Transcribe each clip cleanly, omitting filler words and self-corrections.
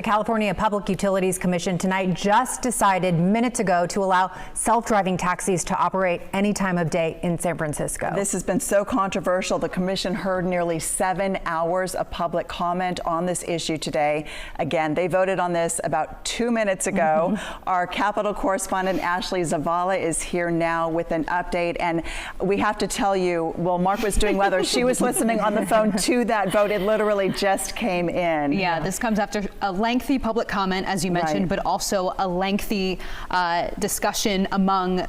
California Public Utilities Commission tonight just decided minutes ago to allow self-driving taxis to operate any time of day in San Francisco. This has been so controversial. The commission heard nearly 7 hours of public comment on this issue today. Again, they voted on this about 2 minutes ago. Our Capitol correspondent Ashley Zavala is here now with an update. And we have to tell you, while Mark was doing weather, she was listening on the phone to that vote. It literally just came in. Yeah, this comes after a lengthy public comment, as you mentioned, but also a lengthy discussion among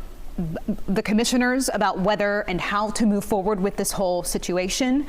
the commissioners about whether and how to move forward with this whole situation.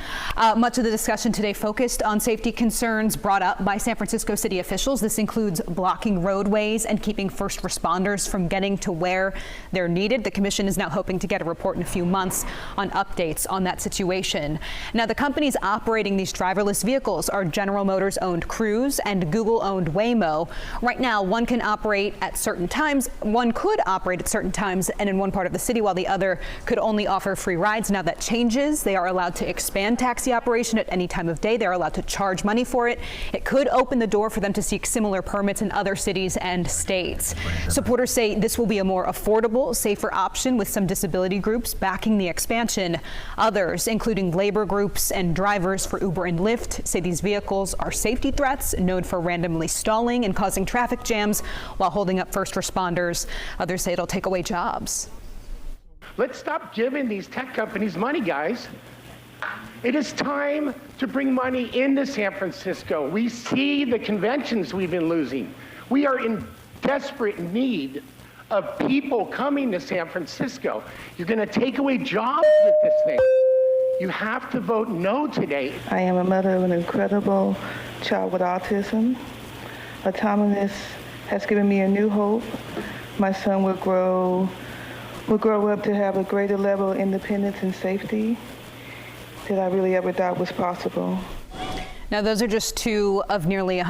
Much of the discussion today focused on safety concerns brought up by San Francisco city officials. This includes blocking roadways and keeping first responders from getting to where they're needed. The commission is now hoping to get a report in a few months on updates on that situation. Now, the companies operating these driverless vehicles are General Motors owned Cruise and Google owned Waymo. Right now, one can operate at certain times, one could operate at certain times and in one part of the city, while the other could only offer free rides. Now that changes. They are allowed to expand taxi operation at any time of day. They're allowed to charge money for it. It could open the door for them to seek similar permits in other cities and states. Supporters say this will be a more affordable, safer option, with some disability groups backing the expansion. Others, including labor groups and drivers for Uber and Lyft, say these vehicles are safety threats, known for randomly stalling and causing traffic jams while holding up first responders. Others say it'll take away jobs. Let's stop giving these tech companies money, guys. It is time to bring money into San Francisco. We see the conventions we've been losing. We are in desperate need of people coming to San Francisco. You're going to take away jobs with this thing. You have to vote no today. I am a mother of an incredible child with autism. Autonomous has given me a new hope. My son will grow up to have a greater level of independence and safety that I really ever thought was possible. Now, those are just two of nearly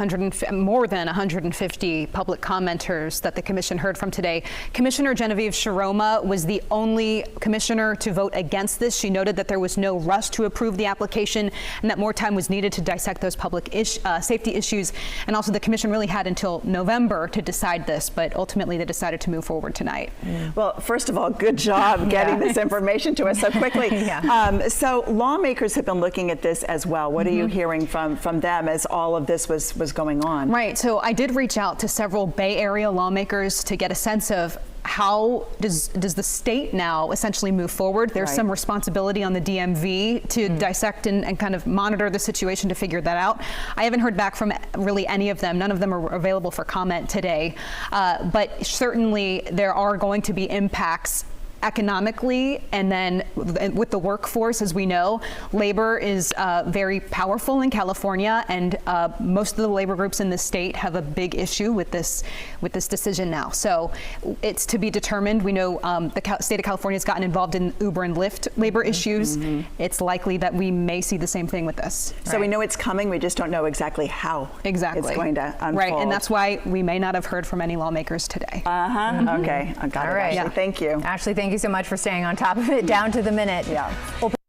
more than 150 public commenters that the commission heard from today. Commissioner Genevieve Shiroma was the only commissioner to vote against this. She noted that there was no rush to approve the application and that more time was needed to dissect those public safety issues. And also, the commission really had until November to decide this, but ultimately they decided to move forward tonight. Well, first of all, good job getting this information to us so quickly. So lawmakers have been looking at this as well. What are you hearing from them as all of this was going on? Right. So I did reach out to several Bay Area lawmakers to get a sense of how does the state now essentially move forward. There's some responsibility on the DMV to dissect and kind of monitor the situation to figure that out. I haven't heard back from really any of them. None of them are available for comment today. But certainly there are going to be impacts economically, and then with the workforce. As we know, labor is very powerful in California, and most of the labor groups in the state have a big issue with this decision now. So it's to be determined. We know the state of California has gotten involved in Uber and Lyft labor issues. It's likely that we may see the same thing with this. So we know it's coming, we just don't know exactly how it's going to unfold. Right, and that's why we may not have heard from any lawmakers today. Okay, I got it. All right. Ashley, thank you. Ashley, thank you so much for staying on top of it, down to the minute.